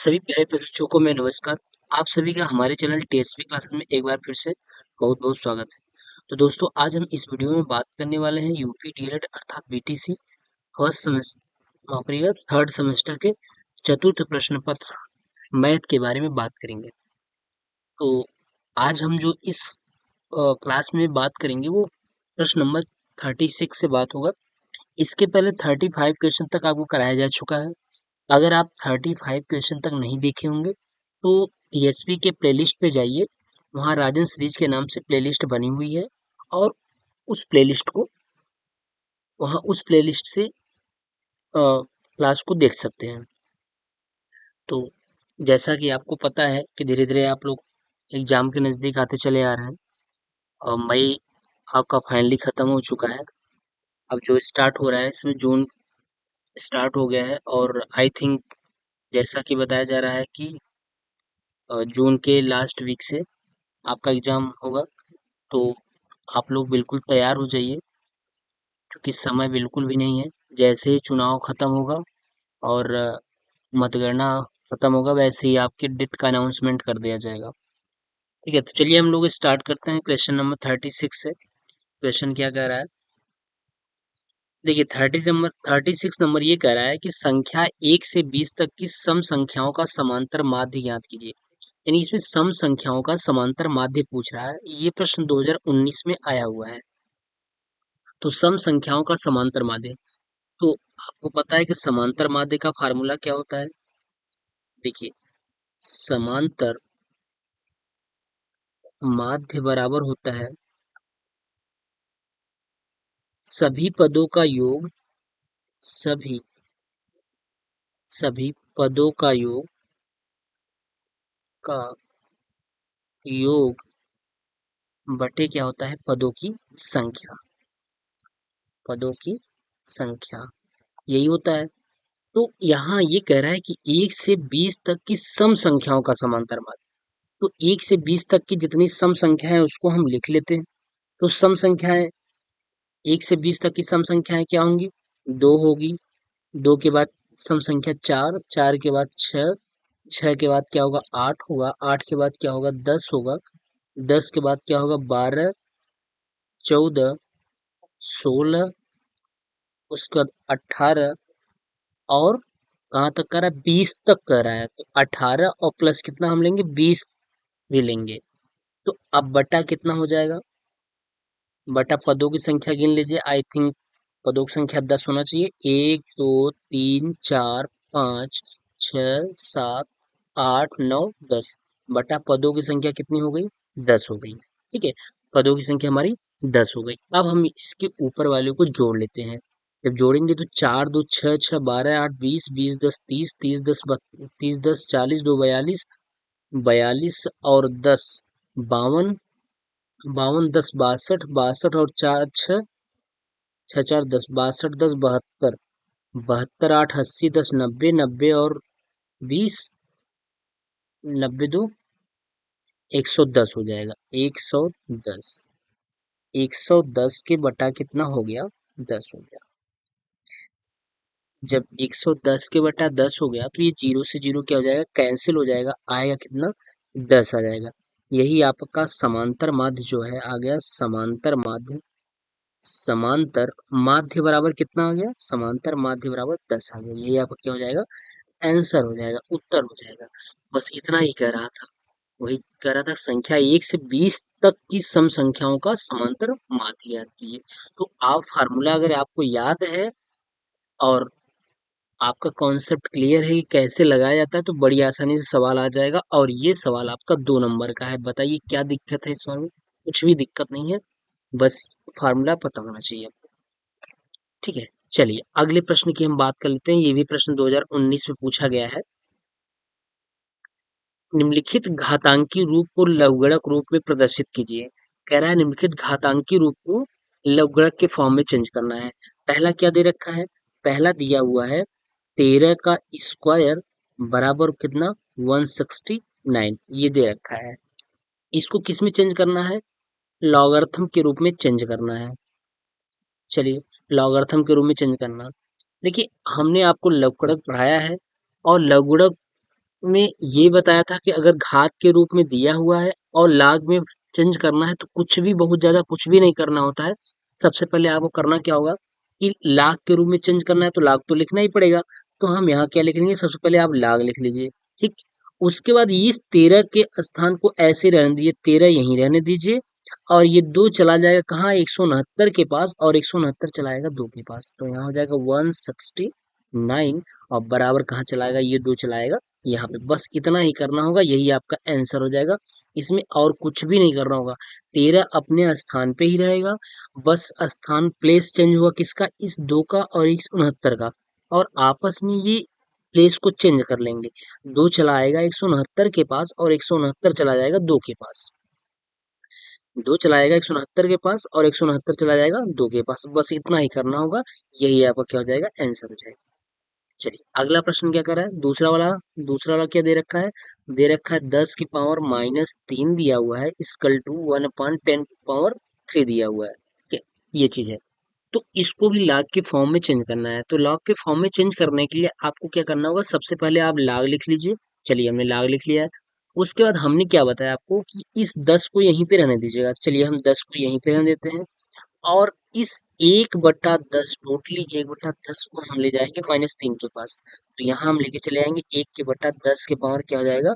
सभी प्यारे बच्चों को मैं नमस्कार। आप सभी का हमारे चैनल टीएसपी क्लासेस में एक बार फिर से बहुत बहुत स्वागत है। तो दोस्तों आज हम इस वीडियो में बात करने वाले हैं यूपी डीएलएड अर्थात बीटीसी फर्स्ट सेमेस्टर माफ करिएगा थर्ड सेमेस्टर के चतुर्थ प्रश्न पत्र मैथ के बारे में बात करेंगे। तो आज हम जो इस क्लास में बात करेंगे वो प्रश्न नंबर 36 से बात होगा। इसके पहले 35 क्वेश्चन तक आपको कराया जा चुका है। अगर आप 35 क्वेश्चन तक नहीं देखे होंगे तो टीएसपी के प्लेलिस्ट पे जाइए, वहाँ राजन सीरीज के नाम से प्लेलिस्ट बनी हुई है और उस प्लेलिस्ट को वहाँ उस प्लेलिस्ट से क्लास को देख सकते हैं। तो जैसा कि आपको पता है कि धीरे धीरे आप लोग एग्जाम के नज़दीक आते चले आ रहे हैं और मई आपका फाइनली ख़त्म हो चुका है। अब जो स्टार्ट हो रहा है इसमें जून स्टार्ट हो गया है और आई थिंक जैसा कि बताया जा रहा है कि जून के लास्ट वीक से आपका एग्जाम होगा। तो आप लोग बिल्कुल तैयार हो जाइए क्योंकि समय बिल्कुल भी नहीं है। जैसे ही चुनाव खत्म होगा और मतगणना खत्म होगा वैसे ही आपके डेट का अनाउंसमेंट कर दिया जाएगा। ठीक है, तो चलिए हम लोग स्टार्ट करते हैं क्वेश्चन नंबर 36 से। क्वेश्चन क्या कह रहा है, देखिए 36 नंबर ये कह रहा है कि संख्या 1 से 20 तक की सम संख्याओं का समांतर माध्य ज्ञात कीजिए। यानी इसमें सम संख्याओं का समांतर माध्य पूछ रहा है। ये प्रश्न 2019 में आया हुआ है। तो सम संख्याओं का समांतर माध्य, तो आपको पता है कि समांतर माध्य का फार्मूला क्या होता है। देखिए समांतर माध्य बराबर होता है सभी पदों का योग, सभी सभी पदों का योग बटे क्या होता है, पदों की संख्या, पदों की संख्या यही होता है। तो यहाँ ये कह रहा है कि 1 से 20 तक की सम संख्याओं का समांतर माध्य। तो 1 से 20 तक की जितनी सम संख्या है उसको हम लिख लेते हैं। तो सम संख्याएं 1 से 20 तक की सम संख्याएं क्या होंगी, 2 होगी, 2 के बाद सम संख्या 4, 4 के बाद 6, 6 के बाद क्या होगा 8 होगा, 8 के बाद क्या होगा 10 होगा, 10 के बाद क्या होगा 12, 14, 16, उसके बाद 18 और कहाँ तक कर रहा है 20 तक कर रहा है। तो 18 और प्लस कितना हम लेंगे 20 भी लेंगे। तो अब बटा कितना हो जाएगा, बटा पदों की संख्या गिन लीजिए। आई थिंक पदों की संख्या 10 होना चाहिए। 1 2 3 4 5 6 7 8 9 10 बटा पदों की संख्या कितनी हो गई 10 हो गई। ठीक है, पदों की संख्या हमारी 10 हो गई। अब हम इसके ऊपर वाले को जोड़ लेते हैं। जब जोड़ेंगे तो 4 2 6 6 12 8 20 20 10 30 30 10 30 10 40 2 42 42 और 10 52 52 10 62 62 और 4 6 6 4 10 62 10 72 72 8 80 10 90 90 और 20 90 2 110 हो जाएगा। 110 110 के बटा कितना हो गया 10 हो गया। जब 110 के बटा 10 हो गया तो ये जीरो से जीरो क्या हो जाएगा कैंसिल हो जाएगा, आएगा कितना 10 आ जाएगा। यही आपका समांतर माध्य जो है आ गया। समांतर माध्य, समांतर माध्य बराबर कितना आ गया, समांतर माध्य बराबर 10 आ गया। यही आपका क्या हो जाएगा आंसर हो जाएगा, उत्तर हो जाएगा। बस इतना ही कह रहा था, वही कह रहा था संख्या 1 से 20 तक की सम संख्याओं का समांतर माध्य ज्ञात कीजिए। तो आप फार्मूला अगर आपको याद है और आपका कॉन्सेप्ट क्लियर है कि कैसे लगाया जाता है तो बड़ी आसानी से सवाल आ जाएगा। और ये सवाल आपका 2 नंबर का है। बताइए क्या दिक्कत है इसमें, कुछ भी दिक्कत नहीं है, बस फार्मूला पता होना चाहिए। ठीक है, चलिए अगले प्रश्न की हम बात कर लेते हैं। ये भी प्रश्न 2019 में पूछा गया है। निम्नलिखित घातांकी रूप को लघुगणक रूप में प्रदर्शित कीजिए। कह रहा है निम्नलिखित घातांकी रूप को लघुगणक के फॉर्म में चेंज करना है। पहला क्या दे रखा है, पहला दिया हुआ है 13 का स्क्वायर बराबर कितना 169, ये दे रखा है। इसको किस में चेंज करना है, लॉगरिथम के रूप में चेंज करना है। चलिए लॉगरिथम के रूप में चेंज करना। देखिए हमने आपको लघुगणक पढ़ाया है और लघुगणक में ये बताया था कि अगर घात के रूप में दिया हुआ है और लाग में चेंज करना है तो कुछ भी बहुत ज्यादा कुछ भी नहीं करना होता है। सबसे पहले आपको करना क्या होगा कि लाग के रूप में चेंज करना है तो लाग तो लिखना ही पड़ेगा। तो हम यहाँ क्या लिख लेंगे, सबसे पहले आप लाग लिख लीजिए। ठीक। उसके बाद इस 13 के स्थान को ऐसे रहने दीजिए, 13 यहीं रहने दीजिए। और ये 2 चला जाएगा कहाँ, 169 के पास, और 169 चलाएगा 2 के पास, तो यहाँ हो जाएगा 169। और बराबर कहाँ चलाएगा, ये 2 चलाएगा यहाँ पे। बस इतना ही करना होगा, यही आपका आंसर हो जाएगा। इसमें और कुछ भी नहीं करना होगा। 13 अपने स्थान पे ही रहेगा। बस स्थान प्लेस चेंज हुआ किसका, इस 2 का और इस 69 का, और आपस में ये प्लेस को चेंज कर लेंगे। 2 चला आएगा 169 के पास और 169 चला जाएगा 2 के पास। 2 चला आएगा 169 के पास और 169 चला जाएगा 2 के पास। बस इतना ही करना होगा, यही आपका क्या हो जाएगा, आंसर हो जाएगा। चलिए अगला प्रश्न क्या कर रहा है, दूसरा वाला क्या दे रखा है, दे रखा है 10 की पावर -3 दिया हुआ है, इक्वल टू 1/10 की पावर 3 दिया हुआ है। ठीक है, ये चीज है। तो इसको भी log के फॉर्म में चेंज करना है। तो log के फॉर्म में चेंज करने के लिए आपको क्या करना होगा, सबसे पहले आप log लिख लीजिए। चलिए हमने log लिख लिया है। उसके बाद हमने क्या बताया आपको कि इस 10 को यहीं पे रहने दीजिएगा। चलिए हम 10 को यहीं पे रहने देते हैं। और इस 1/10, टोटली 1/10 को हम ले जाएंगे -3 के पास। तो यहाँ हम लेके चले आएंगे 1/10 के पावर क्या हो जाएगा,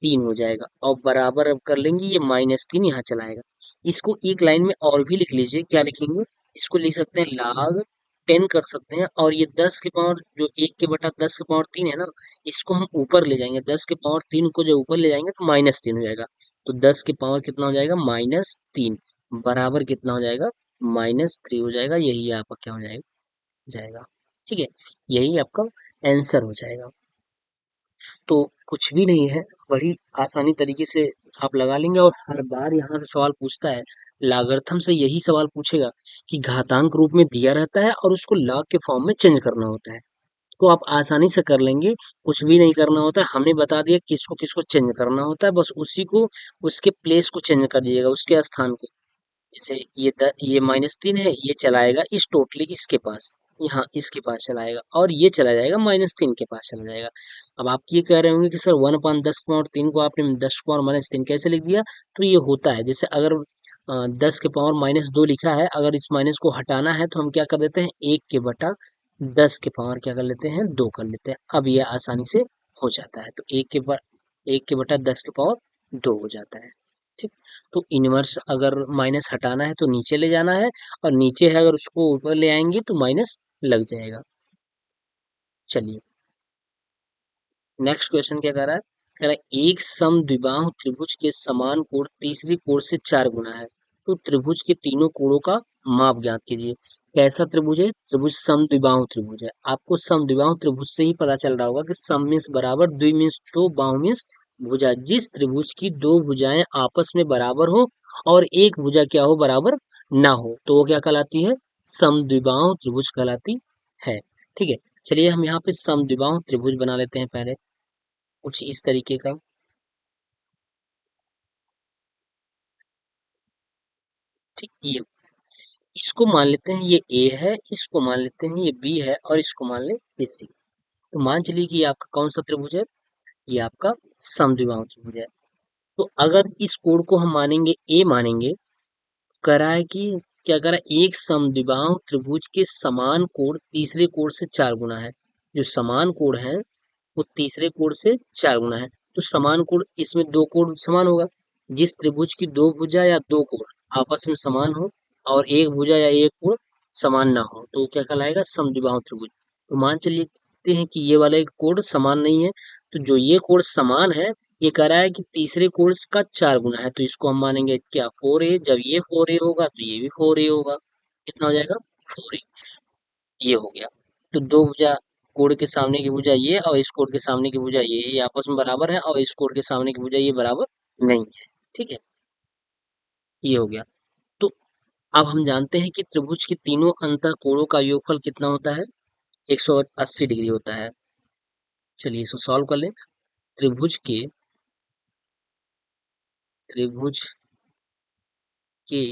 3 हो जाएगा। और बराबर अब कर लेंगे, ये -3 यहाँ चलाएगा। इसको एक लाइन में और भी लिख लीजिए, क्या लिखेंगे, इसको लिख सकते हैं log 10 कर सकते हैं। और ये 10 के पावर जो 1/10 के पावर 3 है ना, इसको हम ऊपर ले जाएंगे। 10 के पावर 3 को जब ऊपर ले जाएंगे तो -3 हो जाएगा। तो 10 के पावर कितना हो जाएगा, -3, बराबर कितना हो जाएगा, -3 हो जाएगा। यही आपका क्या हो जाएगा। ठीक है, यही आपका आंसर हो जाएगा। तो कुछ भी नहीं है, बड़ी आसानी तरीके से आप लगा लेंगे। और हर बार यहाँ से सवाल पूछता है, लॉगरिथम से यही सवाल पूछेगा कि घातांक रूप में दिया रहता है और उसको लॉग के फॉर्म में चेंज करना होता है। तो आप आसानी से कर लेंगे, कुछ भी नहीं करना होता है। हमने बता दिया किसको किसको चेंज करना होता है, बस उसी को, उसके प्लेस को चेंज कर दीजिएगा, उसके स्थान को। जैसे ये -3 है, ये चलाएगा इस टोटली इसके पास, यहाँ इसके पास चलाएगा, और ये चला जाएगा -3 के पास चला जाएगा। अब आप ये कह रहे होंगे कि सर 1/10 को आपने 10 कैसे लिख दिया। तो ये होता है, जैसे अगर 10 के पावर -2 लिखा है, अगर इस माइनस को हटाना है तो हम क्या कर देते हैं, 1/10 के पावर क्या कर लेते हैं, 2 कर लेते हैं। अब ये आसानी से हो जाता है। तो 1/10 के पावर 2 हो जाता है। ठीक। तो इनवर्स अगर माइनस हटाना है तो नीचे ले जाना है, और नीचे है अगर उसको ऊपर ले आएंगे तो माइनस लग जाएगा। चलिए नेक्स्ट क्वेश्चन क्या कर रहा है, कह रहा है एक समद्विबाहु त्रिभुज के समान कोण तीसरी कोण से 4 गुना है, तो त्रिभुज के तीनों कोणों का माप ज्ञात कीजिए। कैसा त्रिभुज है, त्रिभुज समद्विबाहु त्रिभुज है। आपको समद्विबाहु त्रिभुज से ही पता चल रहा होगा कि सम मीन्स बराबर, द्वि मीन्स दो, बाहु मीन्स भुजा। जिस त्रिभुज की दो भुजाएं आपस में बराबर हो और एक भुजा क्या हो, बराबर ना हो, तो वो क्या कहलाती है, समद्विबाहु त्रिभुज कहलाती है। ठीक है, चलिए हम यहाँ पे समद्विबाहु त्रिभुज बना लेते हैं पहले, कुछ इस तरीके का। ठीक, ये इसको मान लेते हैं ये ए है, इसको मान लेते हैं ये बी है, और इसको मान ले ये सी। तो मान चलिए कि ये आपका कौन सा त्रिभुज है, ये आपका समद्विबाहु त्रिभुज है। तो अगर इस कोण को हम मानेंगे ए मानेंगे, करा है कि क्या करा, एक समद्विबाहु त्रिभुज के समान कोण तीसरे कोण से 4 गुना है। जो समान कोण है वो तीसरे कोण से 4 गुना है। तो समान कोण, इसमें दो कोण समान होगा। जिस त्रिभुज की दो भुजा या दो कोण आपस में समान हो और एक भुजा या एक कोण समान ना हो, तो वो क्या कहलाएगा, समद्विबाहु त्रिभुज। तो मान चलिए हैं कि ये वाला एक कोण समान नहीं है। तो जो ये कोण समान है, ये कह रहा है कि तीसरे कोण का 4 गुना है, तो इसको हम मानेंगे क्या, 4a। जब ये 4a होगा तो ये भी 4a होगा। कितना हो जाएगा, 4a। ये हो गया। तो दो भुजा, कोण के सामने की भुजा ये और इस कोण के सामने की भुजा ये आपस में बराबर है, और इस कोण के सामने की भुजा ये बराबर नहीं है। ठीक है, ये हो गया। तो अब हम जानते हैं कि त्रिभुज के तीनों अंतः कोणों का योगफल कितना होता है, 180 डिग्री होता है। चलिए इसको सॉल्व कर लें। त्रिभुज के त्रिभुज के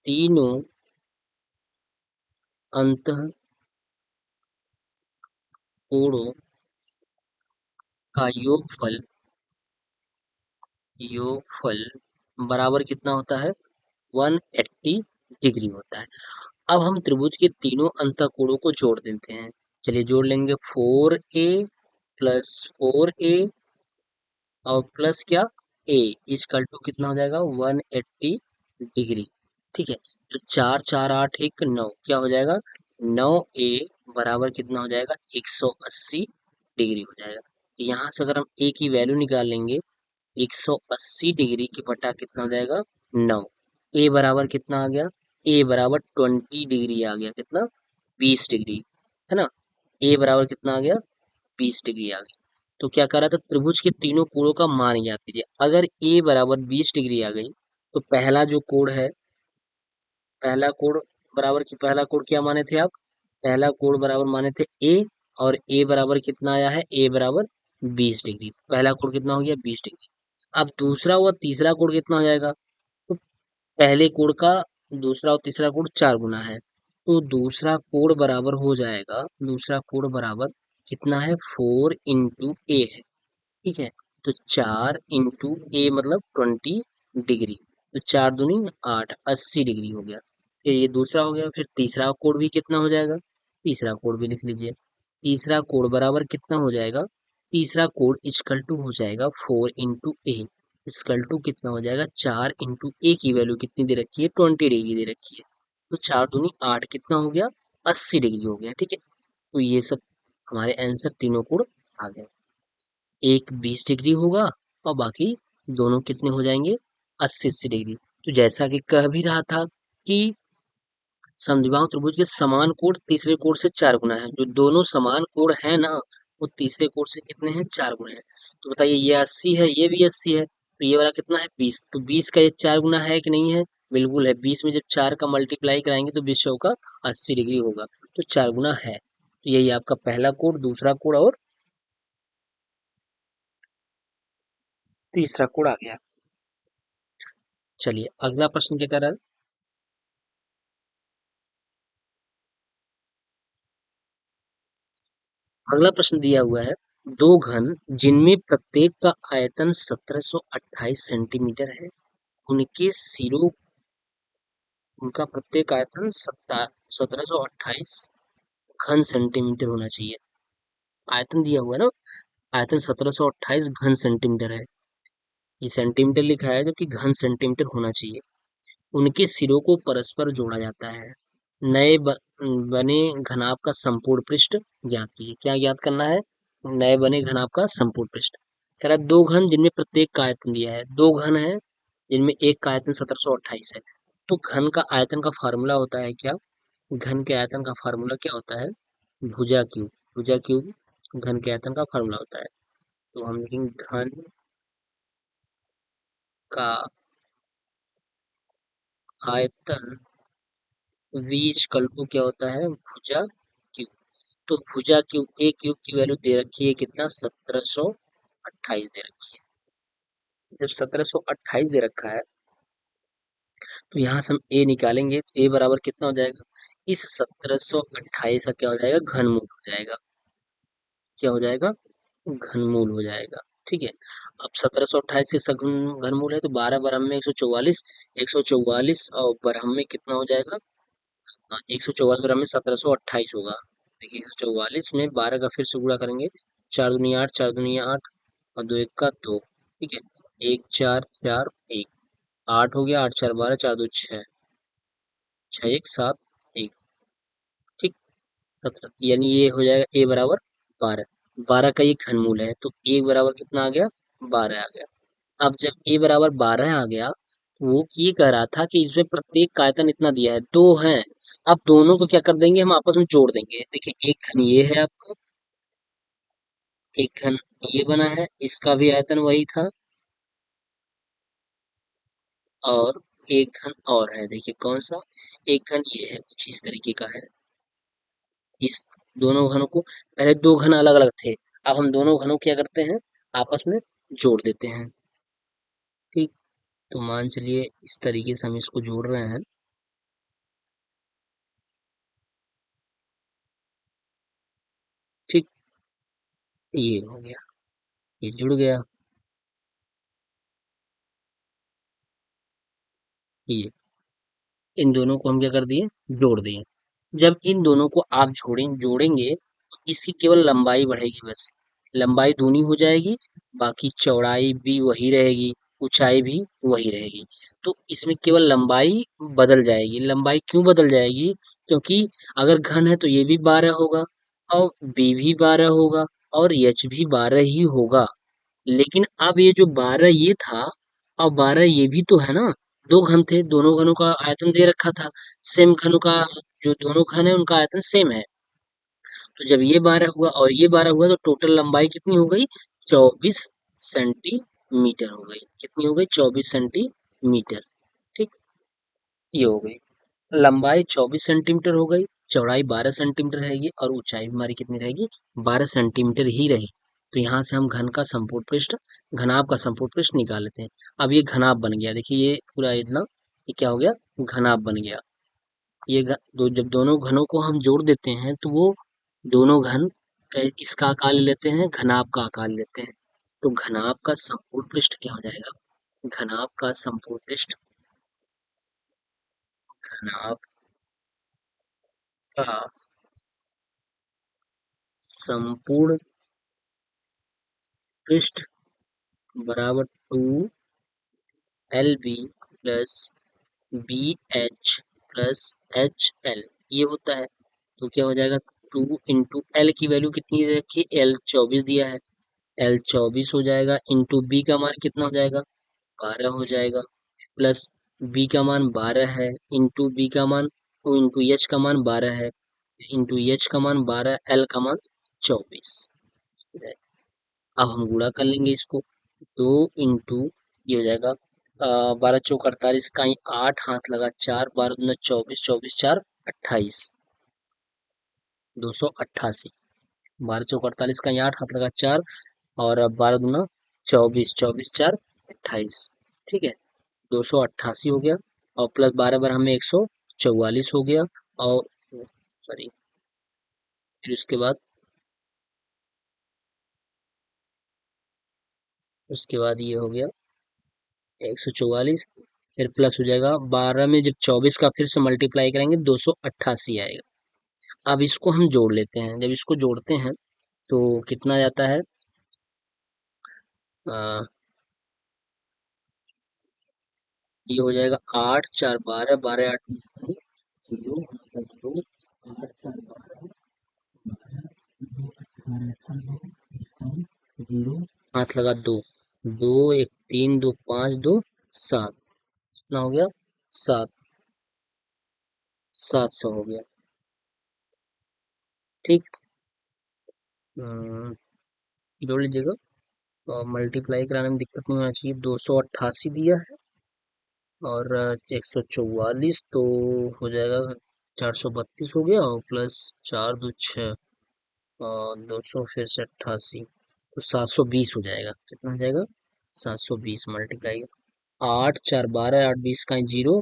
तीनों अंतः कोणों का योगफल बराबर कितना होता है? 180 डिग्री होता है। अब हम त्रिभुज के तीनों अंतःकोणों को जोड़ देते हैं। चलिए जोड़ लेंगे। 4a + 4a और प्लस क्या, ए इजकल टू कितना हो जाएगा? 180 डिग्री। ठीक है, तो 4 4 8 एक 9, क्या हो जाएगा? 9a बराबर कितना हो जाएगा? 180 डिग्री हो जाएगा। यहाँ से अगर हम ए की वैल्यू निकाल लेंगे, 180 डिग्री की बटा कितना हो जाएगा? 9। ए बराबर कितना आ गया? ए बराबर 20 डिग्री आ गया। कितना? 20 डिग्री, है ना। ए बराबर कितना आ गया? 20 डिग्री आ गई। तो क्या कर रहा था? त्रिभुज के तीनों कोणों का मान ज्ञात कीजिए। अगर ए बराबर 20 डिग्री आ गई तो पहला जो कोण है, पहला कोण बराबर की पहला कोण क्या माने थे आप? पहला कोण बराबर माने थे ए, और ए बराबर कितना आया है? ए बराबर 20 डिग्री। पहला कोण कितना हो गया? 20 डिग्री। अब दूसरा व तीसरा कोण कितना हो जाएगा? तो पहले कोण का दूसरा और तीसरा कोण 4 गुना है, तो दूसरा कोण बराबर हो जाएगा, दूसरा कोण बराबर कितना है? 4 इंटू ए है। ठीक है, तो 4 इंटू ए मतलब 20 डिग्री, तो 4 दूनी 8, 80 डिग्री हो गया। फिर ये दूसरा हो गया। फिर तीसरा कोण भी कितना हो जाएगा? तीसरा कोण भी लिख लीजिए। तीसरा कोण बराबर कितना हो जाएगा? तीसरा कोण इक्वल टू हो जाएगा 4 इंटू ए, इक्वल टू कितना हो जाएगा? 4 इंटू ए की वैल्यू कितनी दे रखी है? 20 डिग्री दे रखी है, तो 4 दूनी 8 कितना हो गया? 80 डिग्री हो गया। ठीक है, तो ये सब हमारे आंसर तीनों कोण आ गए। एक 20 डिग्री होगा और बाकी दोनों कितने हो जाएंगे? 80 डिग्री। तो जैसा कि कह भी रहा था कि समद्विबाहु त्रिभुज के समान कोण तीसरे कोण से 4 गुना है। जो दोनों समान कोण है ना, वो तीसरे कोण से कितने हैं? 4 गुना है। तो बताइए, ये 80 है, ये भी 80 है, तो ये वाला कितना है? 20। तो 20 का ये 4 गुना है कि नहीं है? बिल्कुल है। 20 में जब 4 का मल्टीप्लाई कराएंगे तो 20 का 80 डिग्री होगा, तो 4 गुना है। तो यही आपका पहला कोण, दूसरा कोण और तीसरा कोण आ गया। चलिए अगला प्रश्न क्या कर रहा है? अगला प्रश्न दिया हुआ है, दो घन जिनमें प्रत्येक का आयतन 1728 सेंटीमीटर है, उनके सिरों, उनका प्रत्येक आयतन 1728 घन सेंटीमीटर होना चाहिए। आयतन दिया हुआ है ना, आयतन 1728 घन सेंटीमीटर है। ये सेंटीमीटर लिखा है जबकि घन सेंटीमीटर होना चाहिए। उनके सिरों को परस्पर जोड़ा जाता है। बने घनाभ का संपूर्ण पृष्ठ ज्ञात कीजिए। क्या ज्ञात करना है? नए बने घनाभ का संपूर्ण पृष्ठ। कह रहा है दो घन जिनमें प्रत्येक का आयतन दिया है। दो घन है जिनमें एक का आयतन 1728 है। तो घन का आयतन का फार्मूला होता है क्या? घन के आयतन का फार्मूला क्या होता है? भुजा क्यूब। भुजा क्यूब घन के आयतन का फार्मूला होता है। तो हम लिखेंगे घन का आयतन v इक्वल टू क्या होता है? भुजा क्यूब। तो भुजा क्यूब ए क्यूब की वैल्यू दे रखी है कितना? 1728 दे रखी है। जब 1728 दे रखा है तो यहाँ से हम ए निकालेंगे, तो ए बराबर कितना हो जाएगा? इस 1728 का क्या हो जाएगा? घनमूल हो जाएगा। क्या हो जाएगा? घनमूल हो जाएगा। ठीक है, अब 1728 से सघन घनमूल है तो 12 बरहम में 144, 144 और बरहम में कितना हो जाएगा? 144 बराबर में 1728 होगा। देखिए 144 में 12 का फिर से गुणा करेंगे, 4 दूनी 8, 4 दूनी 8 और 2 एक का 2। ठीक है, 1 4 4 1, 8 हो गया, 8 4 12, 4 2 6, 6 1 7 1। ठीक, 17, यानी ये हो जाएगा ए बराबर 12। 12 का ये घनमूल है, तो ए बराबर कितना आ गया? 12 आ गया। अब जब ए बराबर 12 आ गया, तो वो ये कह रहा था कि इसमें प्रत्येक का आयतन इतना दिया है, दो है। अब दोनों को क्या कर देंगे? हम आपस में जोड़ देंगे। देखिए एक घन ये है आपका, एक घन ये बना है, इसका भी आयतन वही था, और एक घन और है। देखिए कौन सा? एक घन ये है, कुछ इस तरीके का है। इस दोनों घनों को, पहले दो घन अलग अलग थे, अब हम दोनों घनों को क्या करते हैं? आपस में जोड़ देते हैं। ठीक, तो मान चलिए इस तरीके से हम इसको जोड़ रहे हैं। ठीक, ये हो गया। ये जुड़ गया। ये इन दोनों को हम क्या कर दिए, जोड़ दिए। जब इन दोनों को आप जोड़ेंगे तो इसकी केवल लंबाई बढ़ेगी बस, लंबाई दूनी हो जाएगी, बाकी चौड़ाई भी वही रहेगी, ऊंचाई भी वही रहेगी। तो इसमें केवल लंबाई बदल जाएगी। लंबाई क्यों बदल जाएगी? क्योंकि अगर घन है तो ये भी 12 होगा, और बी भी 12 होगा, और एच भी 12 ही होगा। लेकिन अब ये जो 12 ये था और 12 ये भी तो है ना, दो घन थे, दोनों घनों का आयतन दे रखा था। सेम घनों का, जो दोनों घन है उनका आयतन सेम है। तो जब ये 12 हुआ और ये 12 हुआ तो टोटल लंबाई कितनी हो गई, 24 सेंटीमीटर हो गई। कितनी हो गई, 24 सेंटीमीटर। ठीक, ये हो गई लंबाई 24 सेंटीमीटर हो गई, चौड़ाई 12 सेंटीमीटर रहेगी, और ऊंचाई हमारी कितनी रहेगी, 12 सेंटीमीटर ही रहेगी। तो यहाँ से हम घन का संपूर्ण पृष्ठ, घनाभ का संपूर्ण पृष्ठ निकाल लेते हैं। अब ये घनाभ बन गया, देखिए ये पूरा इतना, ये क्या हो गया, घनाभ बन गया। जब दोनों घनों को हम जोड़ देते हैं तो वो दोनों घन किसका आकार ले लेते हैं, घनाभ का आकार लेते हैं। तो घनाभ का संपूर्ण पृष्ठ क्या हो जाएगा, घनाभ का संपूर्ण पृष्ठ, घनाभ का संपूर्ण पृष्ठ बराबर 2 LB plus BH plus HL, ये होता है। तो क्या हो जाएगा, 2 इंटू L की वैल्यू कितनी दे रखी है, L 24 दिया है, L 24 हो जाएगा, इंटू B का मान कितना हो जाएगा, 12 हो जाएगा, प्लस B का मान 12 है, इंटू B का मान, इंटू H का मान 12 है, इंटू H का मान 12, L का मान 24। अब हम गुणा कर लेंगे इसको, 2 इंटू, ये हो जाएगा 12 चौक 48 का 8 हाथ लगा 4, 12 दूना 24, 24 4 28, 288। 12 चौक 48 का 8 हाथ लगा 4, और 12 दूना 24, 24 4 28। ठीक है, 288 हो गया, और प्लस 12 बार हमें 144 हो गया, और सॉरी, फिर उसके बाद ये हो गया 144, फिर प्लस हो जाएगा 12 में, जब 24 का फिर से मल्टीप्लाई करेंगे 288 आएगा। अब इसको हम जोड़ लेते हैं, जब इसको जोड़ते हैं तो कितना जाता है, आ, ये हो जाएगा 8 4 12, 12 8 20 का 0 मतलब 2, 8 4 12, 2 18 18 20 का 0, हाथ लगा 2, 2 1 3 2 5 2 7, कितना हो गया, 7, 700 हो गया। ठीक, जोड़ लीजिएगा, और मल्टीप्लाई कराने में दिक्कत नहीं होना चाहिए। 288 दिया है, और 144, तो हो जाएगा 432 हो गया, और प्लस 4 2 6, और 200 फिर से 88, तो 720 हो जाएगा। कितना हो जाएगा, 720 मल्टीप्लाई, 8 4 12 8 20 का 0,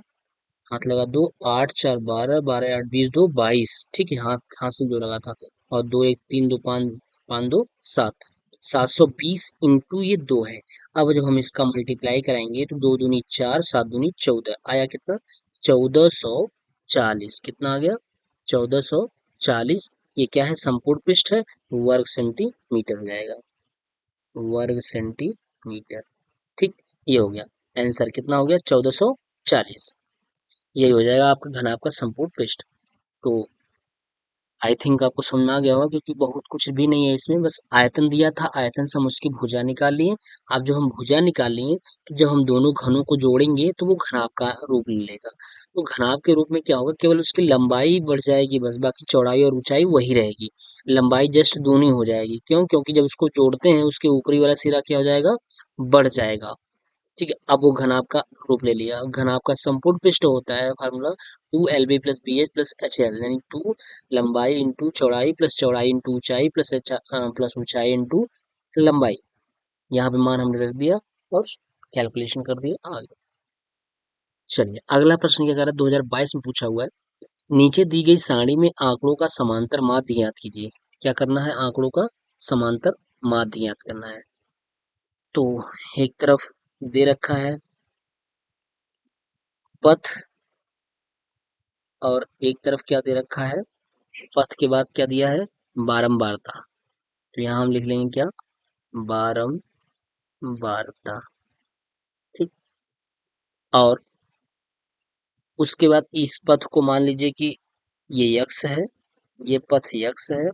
हाथ लगा 2, 8 4 12, 12 8 20 2 22, ठीक है, हाथ से जो लगा था, और 2 1 3 2 5 5 2 7, 720 इंटू ये 2 है। अब जब हम इसका मल्टीप्लाई कराएंगे तो 2 दूनी 4, 7 दूनी 14, आया कितना, 1440। कितना आ गया, 1440। ये क्या है, संपूर्ण पृष्ठ है, वर्ग सेंटीमीटर हो जाएगा, वर्ग सेंटीमीटर। ठीक, ये हो गया आंसर, कितना हो गया, 1440। यही हो जाएगा आपका घनाभ का संपूर्ण पृष्ठ। तो आई थिंक आपको समझ में आ गया होगा, क्योंकि बहुत कुछ भी नहीं है इसमें, बस आयतन दिया था, आयतन से हम उसकी भुजा निकाल लिए। अब जब हम भुजा निकाल लिए तो जब हम दोनों घनों को जोड़ेंगे तो वो घनाभ का रूप ले लेगा। तो घनाभ के रूप में क्या होगा, केवल उसकी लंबाई बढ़ जाएगी बस, बाकी चौड़ाई और ऊंचाई वही रहेगी। लंबाई जस्ट दूनी हो जाएगी, क्यों, क्योंकि जब उसको जोड़ते हैं उसके ऊपरी वाला सिरा क्या हो जाएगा, बढ़ जाएगा। ठीक है, अब वो घनाभ का रूप ले लिया। घनाभ का संपूर्ण पृष्ठ होता है formula 2 LB plus BH plus HL, यानी 2 लंबाई इंटू चौड़ाई प्लस चौड़ाई इंटू ऊंचाई प्लस प्लस ऊंचाई इंटू लंबाई। यहाँ पे मान हमने रख दिया और कैलकुलेशन कर दिया आगे। चलिए अगला प्रश्न क्या कर रहा है, 2022 में पूछा हुआ है, नीचे दी गई सारणी में आंकड़ों का समांतर माध्य ज्ञात कीजिए। क्या करना है, आंकड़ों का समांतर माध्य ज्ञात करना है। तो एक तरफ दे रखा है पथ और एक तरफ क्या दे रखा है, पथ के बाद क्या दिया है, बारंबारता। तो यहाँ हम लिख लेंगे क्या, बारंबारता। ठीक। और उसके बाद इस पथ को मान लीजिए कि ये यक्स है, ये पथ यक्स है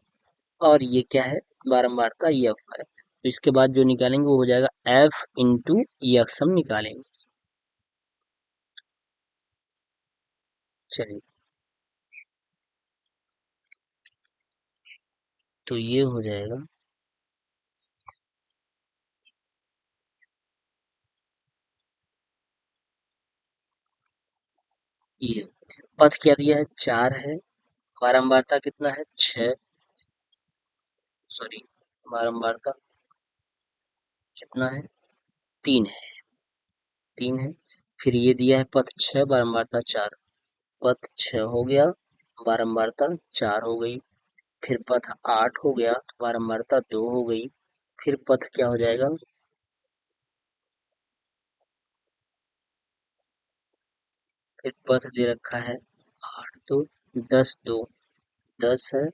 और ये क्या है, बारंबारता यफ है। तो इसके बाद जो निकालेंगे वो हो जाएगा एफ इंटू यक्स, हम निकालेंगे। चलिए, तो ये हो जाएगा, ये पथ क्या दिया है, 4 है, बारंबारता कितना है, 6, सॉरी, बारंबारता कितना है, 3 है, 3 है। फिर ये दिया है पथ 6, बारंबारता 4, पथ 6 हो गया, बारंबारता 4 हो गई। फिर पथ 8 हो गया, बारंबारता 2 हो गई। फिर पथ क्या हो जाएगा, फिर पथ दे रखा है 8 2 10 2, 10 है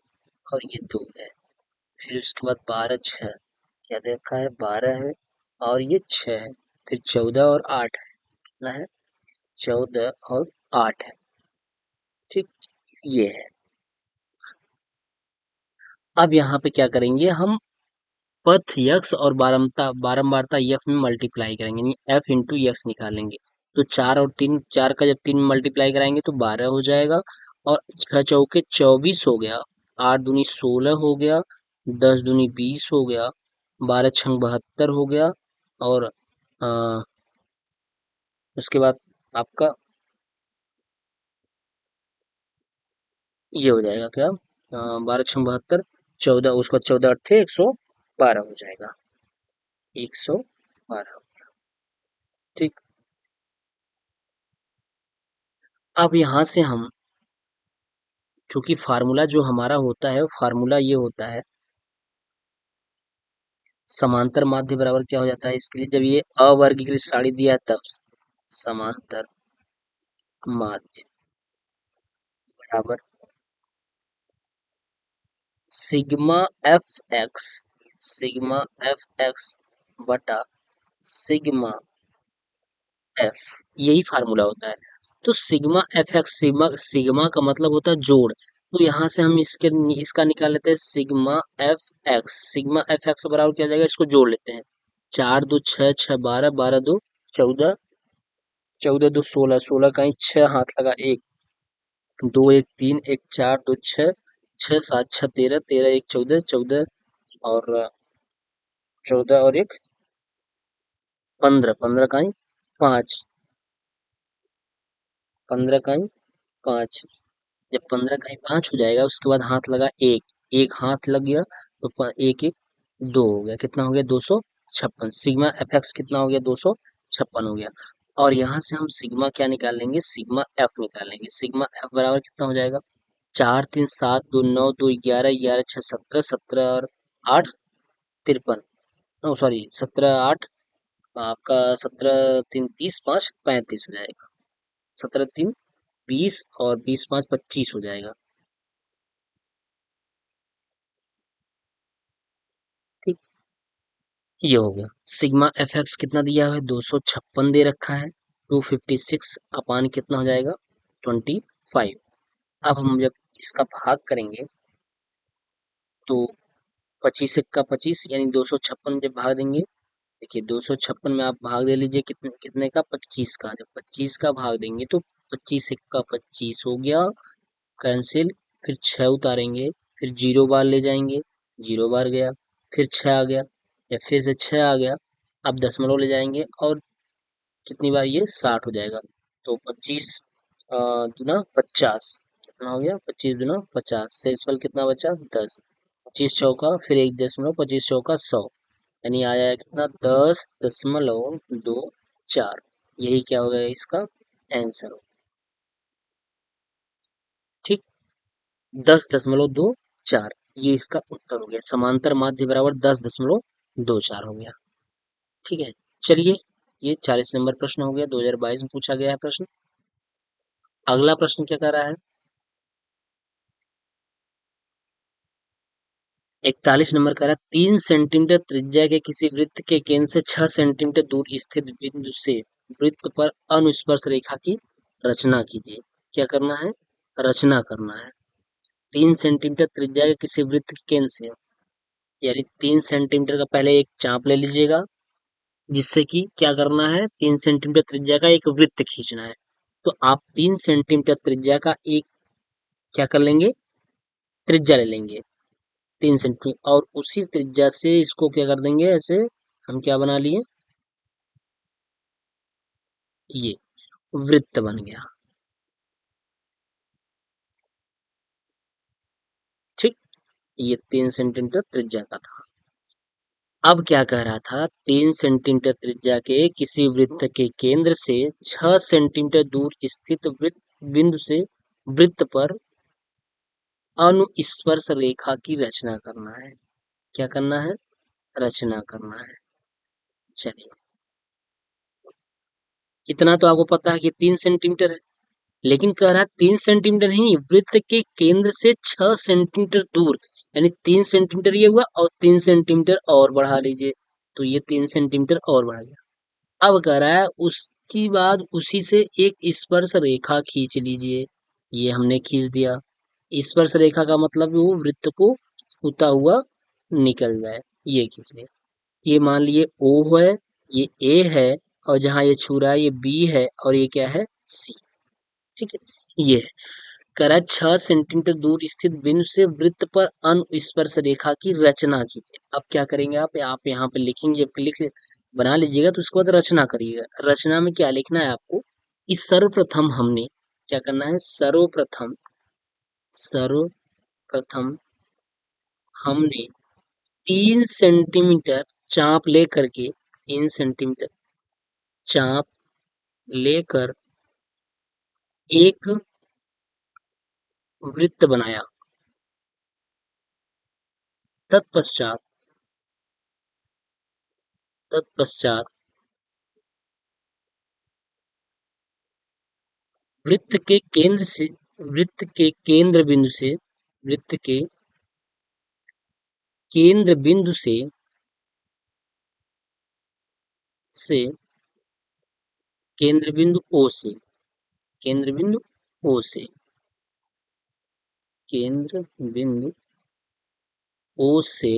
और ये 2 है। फिर उसके बाद 12 6, क्या दे रखा है, 12 है और ये 6 है। फिर 14 और 8 है, कितना है, 14 और 8 है। ठीक, ये है। अब यहाँ पे क्या करेंगे हम, पथ यक्स और बारंबारता यफ में मल्टीप्लाई करेंगे, यानी एफ इंटू यक्स निकालेंगे। तो 4 और 3, 4 का जब 3 में मल्टीप्लाई कराएंगे तो 12 हो जाएगा और 6 चौके 24 हो गया, 8 दूनी 16 हो गया, 10 दूनी 20 हो गया, 12 छंग 72 हो गया और उसके बाद आपका ये हो जाएगा क्या, 12 छंग 72, 14, उसका 14 अट्ठे 112 हो जाएगा, 112। ठीक। अब यहाँ से हम, चूंकि फार्मूला जो हमारा होता है, फार्मूला ये होता है, समांतर माध्य बराबर क्या हो जाता है इसके लिए, जब ये अवर्गीकृत सारणी दिया है तब समांतर माध्य बराबर sigma F x, sigma F x बटा सिग्मा एफ, यही फार्मूला होता है। तो sigma F x, sigma sigma का मतलब होता है जोड़, तो यहाँ से हम इसका निकाल लेते हैं sigma F x, sigma F x बराबर क्या जाएगा, इसको जोड़ लेते हैं, 4 2 6 6 12, 12 2 14, 14 2 16, 16 का ही 6 हाथ लगा, 1 2 1 3 1 4 2 6, 6 7 6 13, 13 1 14, 14 और 14 और 1 15, 15 का ही 5, 15 का ही 5। जब 15 का ही 5 हो जाएगा उसके बाद हाथ लगा, एक, एक हाथ लग गया तो एक एक 2 हो गया, कितना हो गया, 256। सिग्मा एफ एक्स कितना हो गया, 256 हो गया। और यहाँ से हम सिग्मा क्या निकाल लेंगे, सिग्मा एफ निकाल लेंगे। सिग्मा एफ बराबर कितना हो जाएगा, 4 3 7 2 9 2 11, 11 6 17, 17 और 8 53, नो सॉरी 17 8, आपका 17 3 30, 5 35 हो जाएगा, 17 3 20 और 20 5 25 हो जाएगा। ठीक, ये हो गया। सिग्मा एफ एक्स कितना दिया है, 256 दे रखा है, 256 अपान कितना हो जाएगा, 25। अब हम जब इसका भाग करेंगे तो 25 का 25 यानी 256 जब भाग देंगे, देखिए 256 में आप भाग दे लीजिए कितने कितने का, 25 का, जब 25 का भाग देंगे तो 25 का 25 हो गया, कैंसिल। फिर 6 उतारेंगे, फिर जीरो बार ले जाएंगे, जीरो बार गया, फिर 6 आ गया, या फिर से 6 आ गया, अब दशमलव ले जाएंगे और कितनी बार ये 60 हो जाएगा। तो 25 दुना 50, कितना हो गया, 25 दुना 50, शेषफल कितना बचा, 10, 25 चौका फिर 1 दशमलव, 25 चौका 100, यानी आया कितना, 10.24। यही क्या हो गया इसका आंसर हो, ठीक, 10.24, ये इसका उत्तर हो गया। समांतर माध्य बराबर 10.24 हो गया। ठीक है, चलिए, ये 40 नंबर प्रश्न हो गया, 2022 में पूछा गया है प्रश्न। अगला प्रश्न क्या कर रहा है? 41 नंबर का रहा है, 3 सेंटीमीटर त्रिज्या के किसी वृत्त के केंद्र से 6 सेंटीमीटर दूर स्थित बिंदु से वृत्त पर अनुस्पर्श रेखा की रचना कीजिए। क्या करना है? रचना करना है। 3 सेंटीमीटर त्रिज्या के किसी वृत्त के केंद्र से, यानी 3 सेंटीमीटर का पहले एक चाप ले लीजिएगा, जिससे कि क्या करना है, 3 सेंटीमीटर त्रिज्या का एक वृत्त खींचना है। तो आप 3 सेंटीमीटर त्रिज्या का एक क्या कर लेंगे, त्रिज्या ले लेंगे 3 सेंटीमीटर, और उसी त्रिज्या से इसको क्या कर देंगे, ऐसे हम क्या बना लिए, ये वृत्त बन गया। ठीक, ये 3 सेंटीमीटर त्रिज्या का था। अब क्या कह रहा था, 3 सेंटीमीटर त्रिज्या के किसी वृत्त के केंद्र से 6 सेंटीमीटर दूर स्थित वृत्त बिंदु से वृत्त पर अनुस्पर्श रेखा की रचना करना है। क्या करना है? रचना करना है। चलिए, इतना तो आपको पता है कि 3 सेंटीमीटर है, लेकिन कह रहा है 3 सेंटीमीटर नहीं, वृत्त के केंद्र से 6 सेंटीमीटर दूर, यानी 3 सेंटीमीटर ये हुआ, और 3 सेंटीमीटर और बढ़ा लीजिए, तो ये 3 सेंटीमीटर और बढ़ गया। अब कह रहा है उसकी बाद उसी से एक स्पर्श रेखा खींच लीजिए। ये हमने खींच दिया। स्पर्श रेखा का मतलब वो वृत्त को छूता हुआ निकल जाए, ये खींच लिया। ये मान लिए ओ है, ये ए है, और जहां ये छू रहा है ये बी है, और ये क्या है, सी। ठीक है, ये है। कह रहा है 6 सेंटीमीटर दूर स्थित बिंदु से वृत्त पर अनुस्पर्श रेखा की रचना कीजिए। अब क्या करेंगे आप यहाँ पे लिखेंगे, लिख बना लीजिएगा, तो उसके बाद रचना करिएगा। रचना में क्या लिखना है आपको, इस सर्वप्रथम हमने क्या करना है, सर्वप्रथम सर्वप्रथम हमने 3 सेंटीमीटर चाप लेकर के, 3 सेंटीमीटर चाप लेकर एक वृत्त बनाया। तत्पश्चात तत्पश्चात वृत्त के केंद्र से वृत्त के केंद्र बिंदु से वृत्त के केंद्र बिंदु से केंद्र बिंदु ओ से केंद्र बिंदु ओ से केंद्र बिंदु ओ से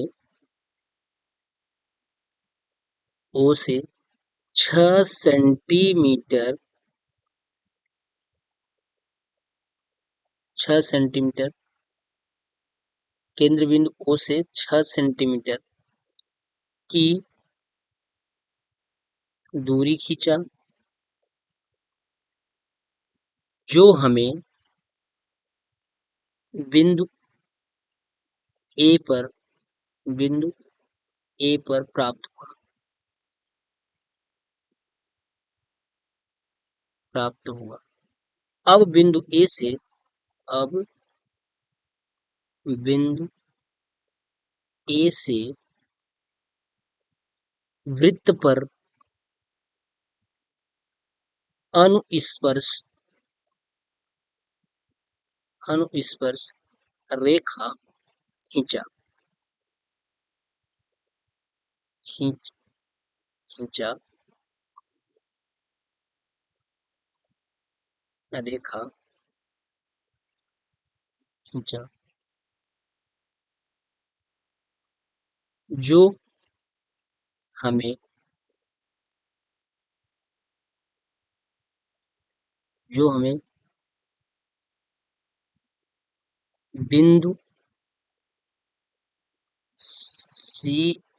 ओ से 6 सेंटीमीटर 6 सेंटीमीटर, केंद्र बिंदु ओ से 6 सेंटीमीटर की दूरी खींचा, जो हमें बिंदु ए पर बिंदु ए पर प्राप्त हुआ। अब बिंदु ए से अब बिंदु ए से वृत्त पर अनुस्पर्श अनुस्पर्श रेखा खींचा खींच खींचा रेखा खींचा, जो हमें जो हमें बिंदु सी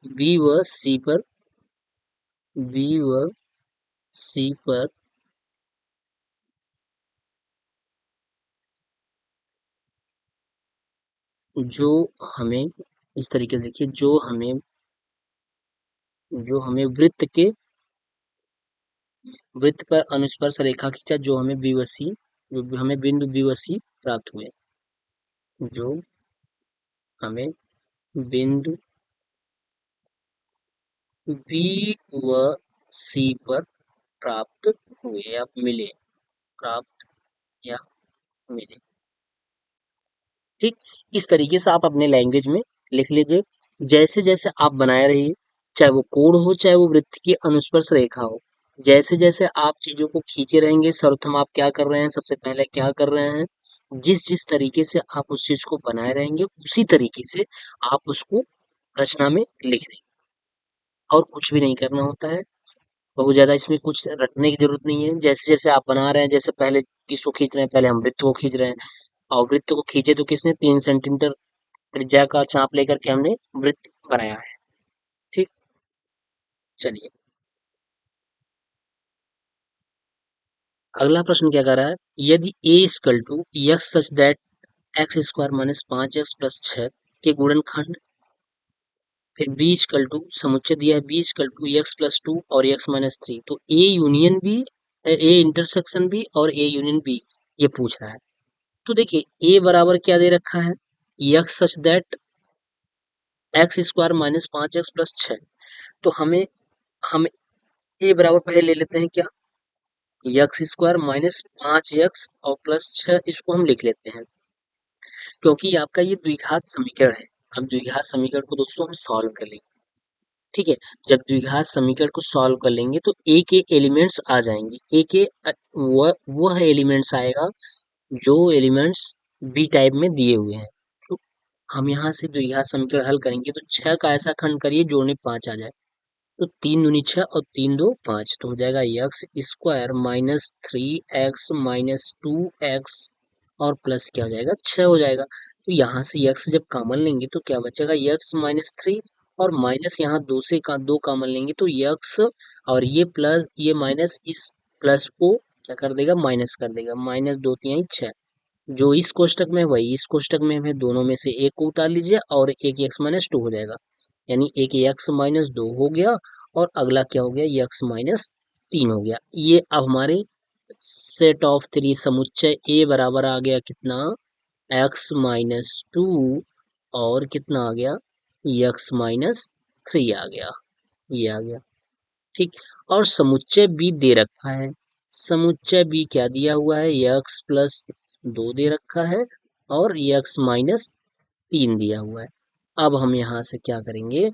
बी व सी पर बी व सी पर जो हमें इस तरीके से देखिए, जो हमें वृत्त पर अनुस्पर्श रेखा खींचा, जो हमें बी व सी जो हमें बिंदु बी व सी प्राप्त हुए, जो हमें बिंदु बी व सी पर प्राप्त हुए या मिले, प्राप्त या मिले। ठीक, इस तरीके से आप अपने लैंग्वेज में लिख लीजिए। जैसे जैसे आप बनाए रहिए, चाहे वो कोड हो चाहे वो वृत्त की अनुस्पर्श रेखा हो, जैसे जैसे आप चीजों को खींचे रहेंगे, सर्वप्रथम आप क्या कर रहे हैं, सबसे पहले क्या कर रहे हैं, जिस जिस तरीके से आप उस चीज को बनाए रहेंगे उसी तरीके से आप उसको रचना में लिख देंगे। और कुछ भी नहीं करना होता है, बहुत ज्यादा इसमें कुछ रटने की जरूरत नहीं है। जैसे जैसे आप बना रहे हैं, जैसे पहले किसको खींच रहे हैं, पहले हम वृत्त को खींच रहे हैं, और वृत्त को खींचे तो किसने, 3 सेंटीमीटर त्रिज्या का चाप लेकर के हमने वृत्त बनाया है। ठीक, चलिए अगला प्रश्न क्या कर रहा है, यदि a equal to x such that x square minus 5x+6 के गुणनखंड, फिर b इक्वल टू समुच्चय दिया है b इक्वल टू x+2 और x-3, तो a union b, a intersection b और a यूनियन b ये पूछ रहा है। तो देखिए a बराबर क्या दे रखा है, x such that x square minus 5x+6, तो हम a बराबर पहले ले लेते हैं क्या, एक्स स्क्वायर माइनस 5x और +6, इसको हम लिख लेते हैं क्योंकि आपका ये द्विघात समीकरण है। अब द्विघात समीकरण को दोस्तों हम सॉल्व कर लेंगे। ठीक है, जब द्विघात समीकरण को सॉल्व कर लेंगे तो ए के एलिमेंट्स आ जाएंगे, ए के वह एलिमेंट्स आएगा जो एलिमेंट्स बी टाइप में दिए हुए हैं। तो हम यहाँ से द्विघात समीकरण हल करेंगे तो 6 का ऐसा खंड करिए जोड़ने 5 आ जाए, तो 3 दूनी 6 और 3 दो 5, तो हो जाएगा x square minus 3x minus 2x और प्लस क्या हो जाएगा, 6 हो जाएगा। तो यहाँ से x जब कॉमन लेंगे तो क्या बचेगा, x माइनस 3 और माइनस यहाँ दो कॉमन लेंगे तो x, और ये प्लस ये माइनस इस प्लस को क्या कर देगा, माइनस कर देगा, माइनस 2 3 6, जो इस कोष्टक में है वही इस कोष्टक में है, दोनों में से एक को उतार लीजिए और एक x-2 हो जाएगा, यानी एक x-2 हो गया और अगला क्या हो गया, x-3 हो गया। ये अब हमारे सेट ऑफ थ्री समुच्चय a बराबर आ गया कितना, x-2 और कितना आ गया, x-3 आ गया, ये आ गया। ठीक, और समुच्चय b दे रखा है, समुच्चय b क्या दिया हुआ है, x+2 दे रखा है और x-3 दिया हुआ है। अब हम यहाँ से क्या करेंगे,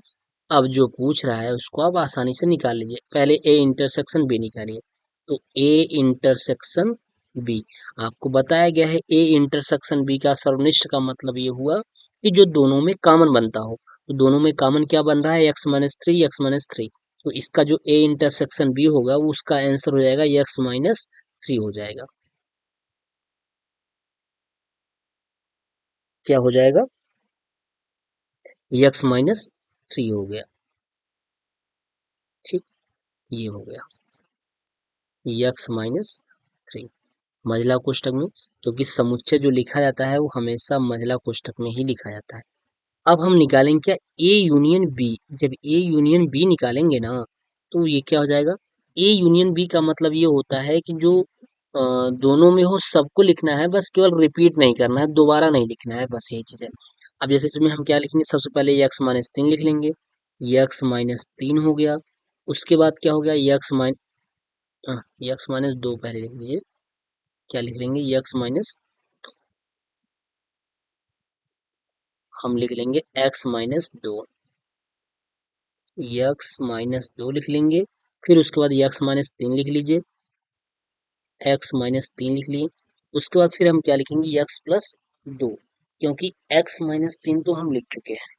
अब जो पूछ रहा है उसको आप आसानी से निकाल लीजिए। पहले ए इंटरसेक्शन बी निकालिए, तो ए इंटरसेक्शन बी, आपको बताया गया है ए इंटरसेक्शन बी का सर्वनिष्ठ का मतलब ये हुआ कि जो दोनों में कॉमन बनता हो, तो दोनों में कॉमन क्या बन रहा है, x-3, तो इसका जो ए इंटरसेक्शन बी होगा वो उसका आंसर हो जाएगा x-3 हो जाएगा। क्या हो जाएगा, x-3 हो गया। ठीक, ये हो गया x-3 मझला कोष्ठक में, क्योंकि समुच्चय जो लिखा जाता है वो हमेशा मझला कोष्ठक में ही लिखा जाता है। अब हम निकालेंगे क्या, ए यूनियन बी, जब ए यूनियन बी निकालेंगे ना तो ये क्या हो जाएगा, ए यूनियन बी का मतलब ये होता है कि जो दोनों में हो सबको लिखना है, बस केवल रिपीट नहीं करना है, दोबारा नहीं लिखना है, बस यही चीज है। अब जैसे इसमें हम क्या लिखेंगे, सबसे पहले x-3 लिख लेंगे, x-3 हो गया। उसके बाद क्या हो गया, x-2 पहले लिख लीजिए, क्या लिख लेंगे, हम लिख लेंगे x-2, x-2 लिख लेंगे। फिर उसके बाद x-3 लिख लीजिए, x-3 लिख लिए। उसके बाद फिर हम क्या लिखेंगे, x+2, क्योंकि x-3 तो हम लिख चुके हैं,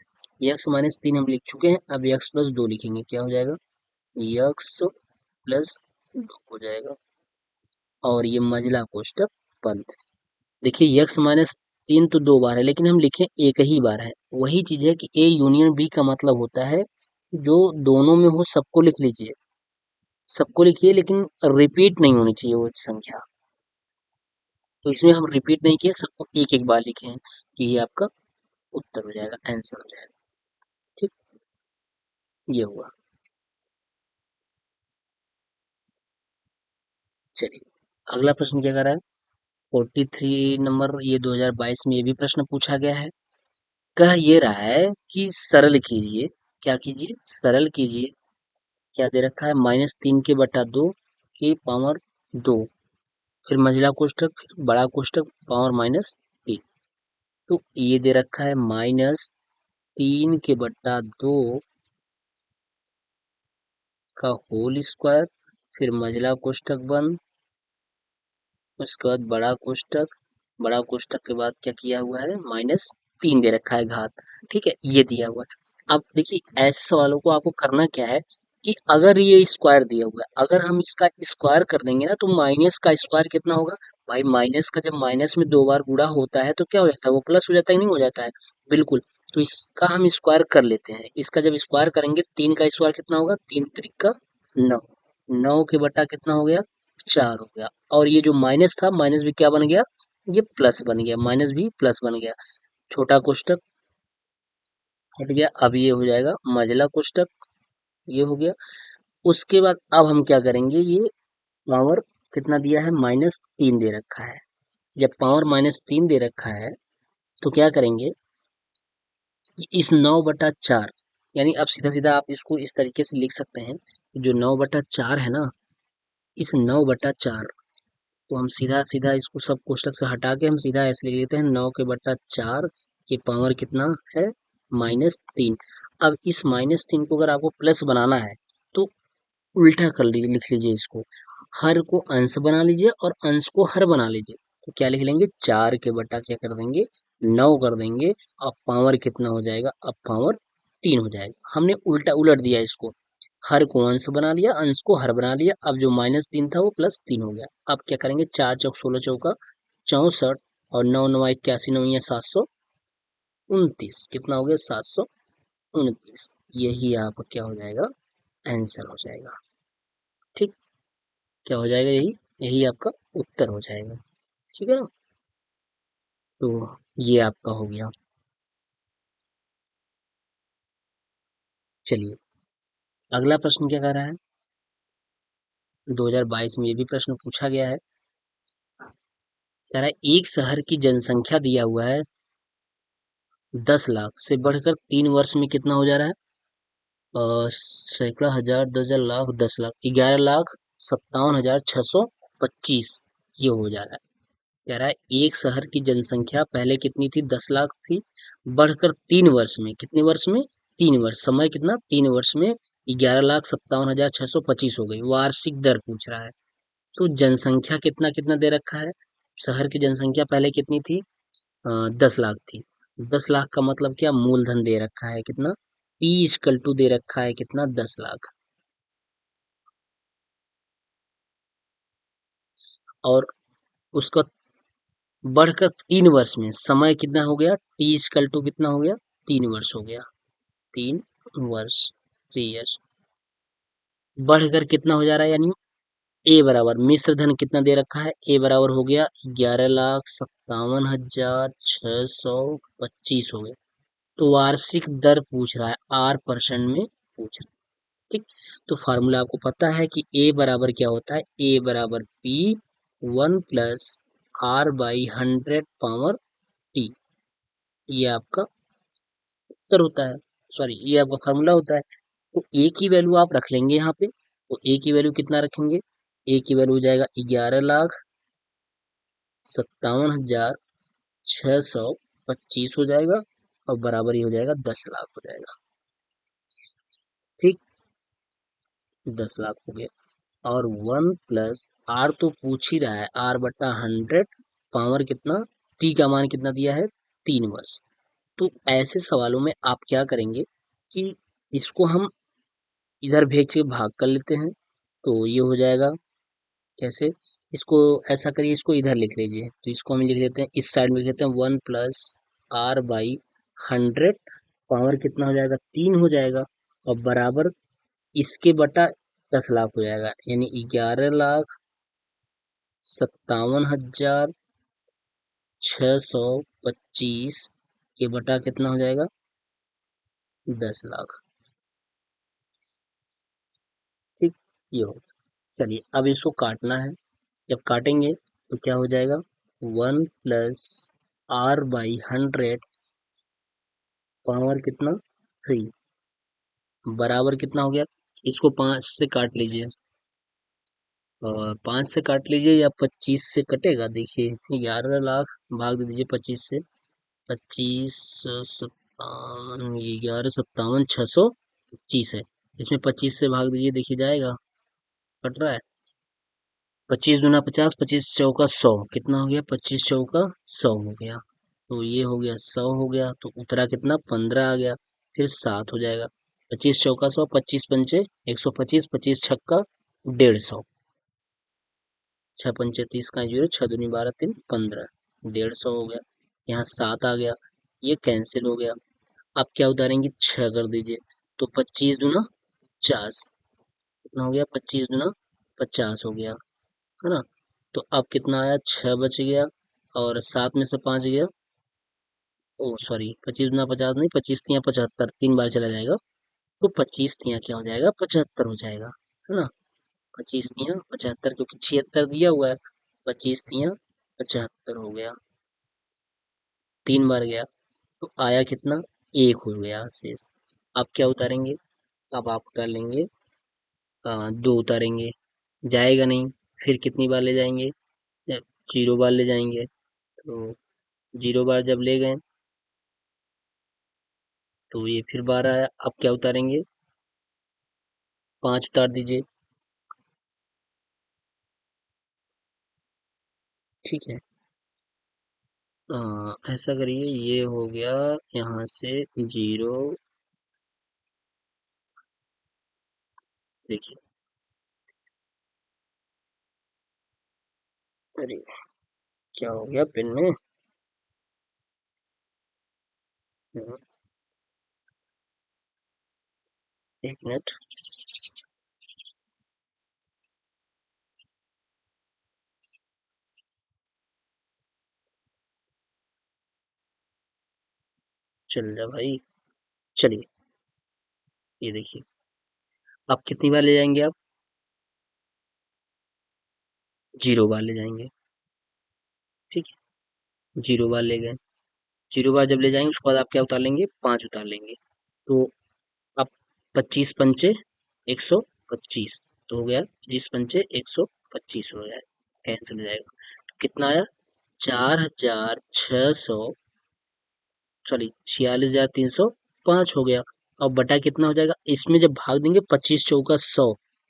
x-3 हम लिख चुके हैं, अब x+2 लिखेंगे, क्या हो जाएगा, x+2 हो जाएगा और ये मंझला कोष्ठक बंद। देखिए x-3 तो 2 बार है लेकिन हम लिखे एक ही बार है, वही चीज है कि ए यूनियन बी का मतलब होता है जो दोनों में हो सबको लिख लीजिए, सबको लिखिए, लेकिन रिपीट नहीं होनी चाहिए वो संख्या। तो इसमें हम रिपीट नहीं किए, सबको एक एक बार लिखे हैं, तो ये आपका उत्तर हो जाएगा, आंसर हो जाएगा। ठीक, ये हुआ। चलिए अगला प्रश्न क्या कर रहा है, 43 नंबर, ये 2022 में ये भी प्रश्न पूछा गया है। कह ये रहा है कि सरल कीजिए, क्या कीजिए, सरल कीजिए क्या दे रखा है, -3 के बटा 2 की पावर 2, फिर मंझला कोष्ठक, फिर बड़ा कोष्ठक, पावर -3। तो ये दे रखा है -3 के बटा 2 का होल स्क्वायर, फिर मंझला कोष्ठक बंद, उसके बाद बड़ा कोष्ठक के बाद क्या किया हुआ है, -3 दे रखा है घात। ठीक है, ये दिया हुआ है। अब देखिए ऐसे सवालों को आपको करना क्या है कि अगर ये स्क्वायर दिया हुआ है, अगर हम इसका स्क्वायर कर देंगे ना, तो माइनस का स्क्वायर कितना होगा भाई, माइनस का जब माइनस में 2 बार गुणा होता है तो क्या हो जाता है, वो प्लस हो जाता है कि नहीं हो जाता है, बिल्कुल। तो इसका हम स्क्वायर कर लेते हैं, इसका जब स्क्वायर करेंगे 3 का स्क्वायर कितना होगा, 3 त्रिक का 9, 9 के बटा कितना हो गया, 4 हो गया। और ये जो माइनस था, माइनस भी क्या बन गया, ये प्लस बन गया, माइनस भी प्लस बन गया। छोटा कोष्ठक हट गया, अब ये हो जाएगा मझला कोष्ठक, ये हो गया। उसके बाद अब हम क्या करेंगे, ये पावर कितना दिया है, -3 दे रखा है। जब पावर -3 दे रखा है तो क्या करेंगे, इस 9/4, यानी अब सीधा सीधा आप इसको इस तरीके से लिख सकते हैं, जो 9/4 है ना, इस 9/4 तो हम सीधा सीधा इसको सब कोष्टक से हटा के हम सीधा ऐसे लिख लेते हैं, 9 के बटा 4 के पावर कितना है, -3। अब इस -3 को अगर आपको प्लस बनाना है तो उल्टा कर लीजिए, लिख लीजिए इसको, हर को अंश बना लीजिए और अंश को हर बना लीजिए। तो क्या लिख लेंगे, 4 के बटा क्या कर देंगे, 9 कर देंगे। अब पावर कितना हो जाएगा, अब पावर 3 हो जाएगा। हमने उल्टा उलट दिया इसको, हर को अंश बना लिया, अंश को हर बना लिया। अब जो -3 था वो +3 हो गया। अब क्या करेंगे, 4 चौक 16 चौका 64, और 9 9 81 9 729, कितना हो गया, 729। यही आपका क्या हो जाएगा, आंसर हो जाएगा। ठीक, क्या हो जाएगा, यही यही आपका उत्तर हो जाएगा। ठीक है ना, तो ये आपका हो गया। चलिए अगला प्रश्न क्या कह रहा है, 2022 में ये भी प्रश्न पूछा गया है। कह रहा है एक शहर की जनसंख्या दिया हुआ है 10 लाख से बढ़कर 3 वर्ष में कितना हो जा रहा है, सैकड़ा, हजार, 10,000, लाख, 10 लाख, 11,57,625 ये हो जा रहा है। कह रहा है एक शहर की जनसंख्या पहले कितनी थी, 10 लाख थी, बढ़कर 3 वर्ष में, कितने वर्ष में, 3 वर्ष, समय कितना, 3 वर्ष में 11,57,625 हो गई। वार्षिक दर पूछ रहा है, तो जनसंख्या कितना कितना दे रखा है, शहर की जनसंख्या पहले कितनी थी, 10 लाख थी। 10 लाख का मतलब क्या, मूलधन दे रखा है कितना, P = दे रखा है कितना, 10 लाख। और उसका बढ़कर 3 वर्ष में समय कितना हो गया, T = कितना हो गया, 3 वर्ष हो गया, 3 वर्ष, 3 इयर्स। बढ़कर कितना हो जा रहा है, यानी ए बराबर मिश्र धन कितना दे रखा है, ए बराबर हो गया 11,57,625 हो गया। तो वार्षिक दर पूछ रहा है, R% में पूछ रहा है। ठीक, तो फार्मूला आपको पता है कि ए बराबर क्या होता है, ए बराबर P1 + R/100 पावर T, ये आपका उत्तर होता है, सॉरी ये आपका फार्मूला होता है। तो ए की वैल्यू आप रख लेंगे यहाँ पे, तो ए की वैल्यू कितना रखेंगे, ए की वैल्यू हो जाएगा 11,57,625 हो जाएगा, और बराबर ही हो जाएगा 10 लाख हो जाएगा। ठीक, 10 लाख हो गया। और 1 + R तो पूछ ही रहा है, R/100 पावर कितना, टी का मान कितना दिया है, 3 वर्ष। तो ऐसे सवालों में आप क्या करेंगे कि इसको हम इधर भेज के भाग कर लेते हैं, तो ये हो जाएगा कैसे, इसको ऐसा करिए, इसको इधर लिख लीजिए, तो इसको हम लिख लेते हैं, इस साइड में लिख लेते हैं 1 + R/100 पावर कितना हो जाएगा, 3 हो जाएगा, और बराबर इसके बटा 10 लाख हो जाएगा, यानी 11,57,625 के बटा कितना हो जाएगा, 10 लाख। ठीक, ये हो, चलिए अब इसको काटना है, जब काटेंगे तो क्या हो जाएगा, 1 + R/100 पावर कितना, 3 बराबर कितना हो गया, इसको 5 से काट लीजिए, और 5 से काट लीजिए या 25 से कटेगा। देखिए 11 लाख भाग दीजिए 25 से, 25 11 57 625 है। इसमें 25 से भाग दीजिए, देखिए जाएगा, कट रहा है। 25 दूना 50, 25 चौका 100, कितना हो गया? 25 चौका 100 हो गया। तो ये हो गया 100 हो गया, तो उतरा कितना? 15 आ गया। फिर 7 हो जाएगा। 25 चौका 100, 25 पंचे 125, 25 छक्का 150, 6 पंचे 30 का 0, 6 दूनी 12 3 15, 150 हो गया। यहाँ 7 आ गया, ये कैंसिल हो गया। अब क्या उतारेंगे? 6 कर दीजिए, तो 25 दूना 50, कितना हो गया? 25 दूना 50 हो गया, है ना। तो अब कितना आया? 6 बच गया, और 7 में से 5 गया। ओ सॉरी, 25 दूना 50 नहीं, 25 तियां 75, 3 बार चला जाएगा, तो 25 तियां क्या हो जाएगा? 75 हो जाएगा, है ना। 25 तियां 75, क्योंकि 76 दिया हुआ है। 25 तियां 75 हो गया, 3 बार गया, तो आया कितना? 1 हो गया शेष। अब क्या उतारेंगे? अब आप उतार लेंगे, 2 उतारेंगे, जाएगा नहीं। फिर कितनी बार ले जाएंगे? 0 बार ले जाएंगे, तो 0 बार जब ले गए, तो ये फिर 12 आया। अब क्या उतारेंगे? 5 उतार दीजिए, ठीक है। ऐसा करिए, ये हो गया यहाँ से 0। देखिए, अरे क्या हो गया पेन में? 1 मिनट। चल जा भाई, चलिए। ये देखिए, अब कितनी बार ले जाएंगे आप? 0 बार ले जाएंगे, ठीक है। 0 बार ले गए, 0 बार जब ले जाएंगे, उसके बाद आप क्या उतार लेंगे? 5 उतार लेंगे। तो अब 25 पंचे 125, तो हो गया 25 पंचे 125 हो गया, कैंसिल हो जाएगा। तो कितना आया? 4600, सॉरी 46,305 हो गया। अब बटा कितना हो जाएगा? इसमें जब भाग देंगे 25 चौका 100,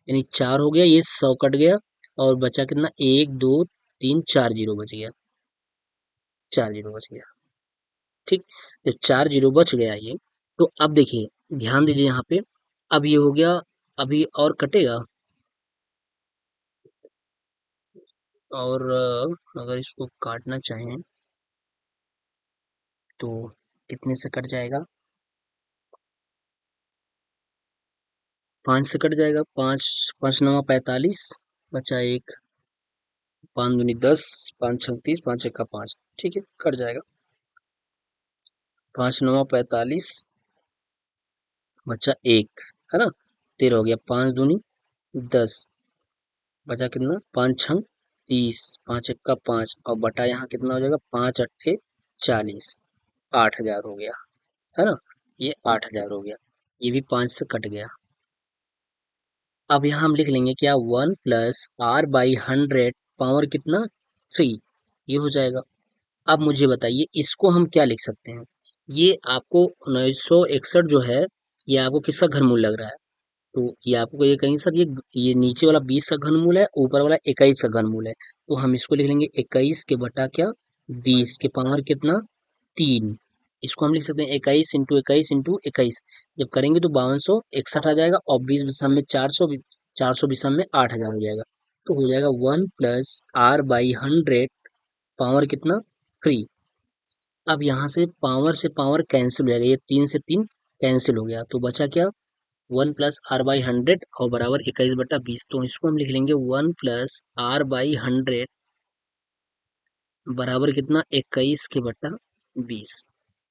यानी 4 हो गया, ये 100 कट गया, और बचा कितना? 1 2 3 4 जीरो बच गया, 4 जीरो बच गया, ठीक। जब 4 जीरो बच गया ये, तो अब देखिए, ध्यान दीजिए यहाँ पे। अब ये हो गया, अभी और कटेगा, और अगर इसको काटना चाहें तो कितने से कट जाएगा? 5 से कट जाएगा। 5 5 9 45, बचा 1, 5 दूनी 10, 5 6 30, 5 1 5, ठीक है, कट जाएगा। 5 9 45, बचा 1, है ना। 13 हो गया। 5 दूनी 10, बचा कितना? 5 6 30, 5 1 5, और बटा यहाँ कितना हो जाएगा? 5 8 40, 8,000 हो गया, है ना। ये 8,000 हो गया, ये भी 5 से कट गया। अब यहाँ हम लिख लेंगे क्या? 1 + r/100 पावर कितना? 3, ये हो जाएगा। अब मुझे बताइए, इसको हम क्या लिख सकते हैं? ये आपको 1961 जो है, ये आपको किसका घनमूल लग रहा है? तो ये आपको ये कहेंगे सर, ये नीचे वाला 20 का घनमूल है, ऊपर वाला 21 का घनमूल है। तो हम इसको लिख लेंगे 21 के बटा क्या? 20 के पावर कितना? 3। इसको हम लिख सकते हैं 21 × 21 × 21। जब करेंगे तो 5261 आ जाएगा, और 20 में 400, 400 में 8,000 हो जाएगा। तो हो जाएगा 1 + r/100 पावर कितना? 3। अब यहाँ से पावर कैंसिल हो जाएगा, ये 3 से 3 कैंसिल हो गया, तो बचा क्या? 1 + r/100 और बराबर 21/20। तो इसको हम लिख लेंगे 1 + r/100 बराबर कितना? 21/20।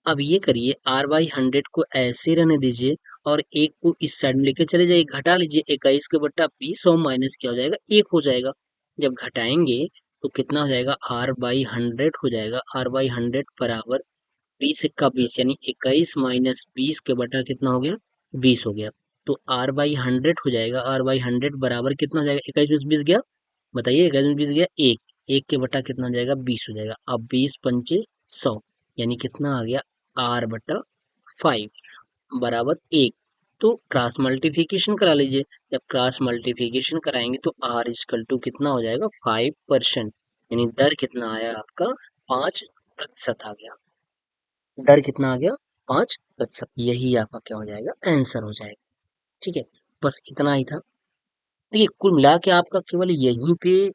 अब ये करिए, r/100 को ऐसे रहने दीजिए, और एक को इस साइड में लेके चले जाइए, घटा लीजिए। 21/20 और माइनस क्या हो जाएगा? 1 हो जाएगा। जब घटाएंगे तो कितना हो जाएगा? r/100 हो जाएगा। r/100 बराबर 20 × 20, यानी 21 - 20 के बटा कितना हो गया? 20 हो गया। तो r बाई 100 हो जाएगा। r बाई 100 बराबर कितना हो जाएगा? 21 20 20 गया, बताइए 21 में 20 गया, एक एक के बटा कितना हो जाएगा? 20 हो जाएगा। अब 20 पंचे 100, यानी कितना आ गया? r बटा 5 बराबर एक। तो क्रॉस मल्टीप्लिकेशन करा लीजिए। जब क्रॉस मल्टीप्लिकेशन कराएंगे तो r इजकल टू कितना हो जाएगा? 5%, यानी दर कितना आया आपका? 5% आ गया। दर कितना आ गया? 5%। यही आपका क्या हो जाएगा? आंसर हो जाएगा। ठीक है, बस इतना ही था। देखिए कुल मिला के आपका केवल यहीं पे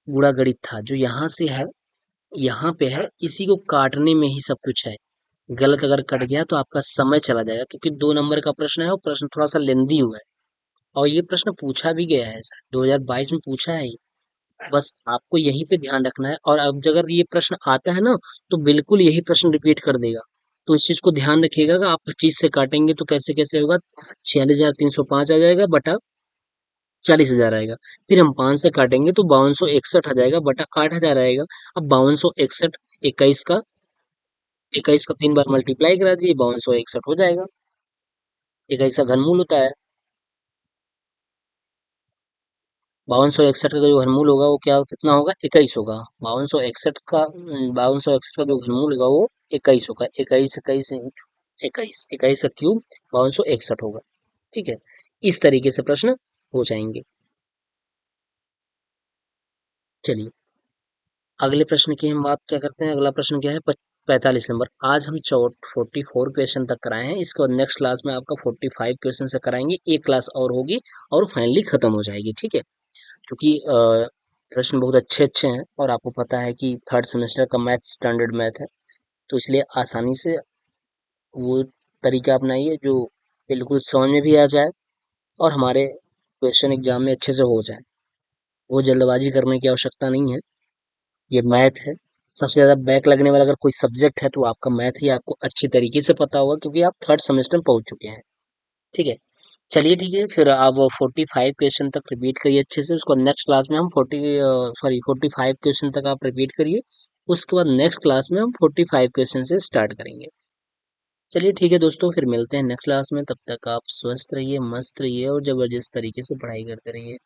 गुणा गणित था, जो यहाँ से है यहाँ पे है, इसी को काटने में ही सब कुछ है। गलत अगर कट गया तो आपका समय चला जाएगा, क्योंकि 2 नंबर का प्रश्न है और प्रश्न थोड़ा सा लेंदी हुआ है, और ये प्रश्न पूछा भी गया है सर, 2022 में पूछा है ये। बस आपको यहीं पे ध्यान रखना है, और अब अगर ये प्रश्न आता है ना, तो बिल्कुल यही प्रश्न रिपीट कर देगा। तो इस चीज को ध्यान रखिएगा कि आप 25 से काटेंगे तो कैसे कैसे होगा? 46,305 आ जाएगा बटा 40,000 आएगा। फिर हम 5 से काटेंगे तो 5261 आ जाएगा बटा 8,000 आएगा। अब 5261 21 का 3 बार मल्टीप्लाई करा दिए, 5261 हो जाएगा। 21 का घनमूल होता है। 5261 का जो घनमूल होगा वो क्या कितना होगा? 21 होगा। 5261 का जो घनमूल होगा वो 21 होगा। 21 का क्यूब 5261 होगा। ठीक है, इस तरीके से प्रश्न हो जाएंगे। चलिए अगले प्रश्न की हम बात क्या करते हैं। अगला प्रश्न क्या है? 45 नंबर। आज हम 44 क्वेश्चन तक कराए हैं। इसके बाद नेक्स्ट क्लास में आपका 45 क्वेश्चन से कराएंगे। एक क्लास और होगी और फाइनली खत्म हो जाएगी। ठीक है, क्योंकि प्रश्न बहुत अच्छे अच्छे हैं, और आपको पता है कि थर्ड सेमेस्टर का मैथ स्टैंडर्ड मैथ है, तो इसलिए आसानी से वो तरीका अपनाइए जो बिल्कुल समझ में भी आ जाए और हमारे क्वेश्चन एग्जाम में अच्छे से हो जाए। वो जल्दबाजी करने की आवश्यकता नहीं है, ये मैथ है। सबसे ज्यादा बैक लगने वाला अगर कोई सब्जेक्ट है तो आपका मैथ ही आपको अच्छी तरीके से पता होगा, क्योंकि आप थर्ड सेमेस्टर में पहुंच चुके हैं। ठीक है, चलिए ठीक है, फिर आप 45 क्वेश्चन तक रिपीट करिए अच्छे से। उसको नेक्स्ट क्लास में हम 45 क्वेश्चन तक आप रिपीट करिए। उसके बाद नेक्स्ट क्लास में हम 45 क्वेश्चन से स्टार्ट करेंगे। चलिए ठीक है दोस्तों, फिर मिलते हैं नेक्स्ट क्लास में। तब तक आप स्वस्थ रहिए, मस्त रहिए और जबरदस्त तरीके से पढ़ाई करते रहिए।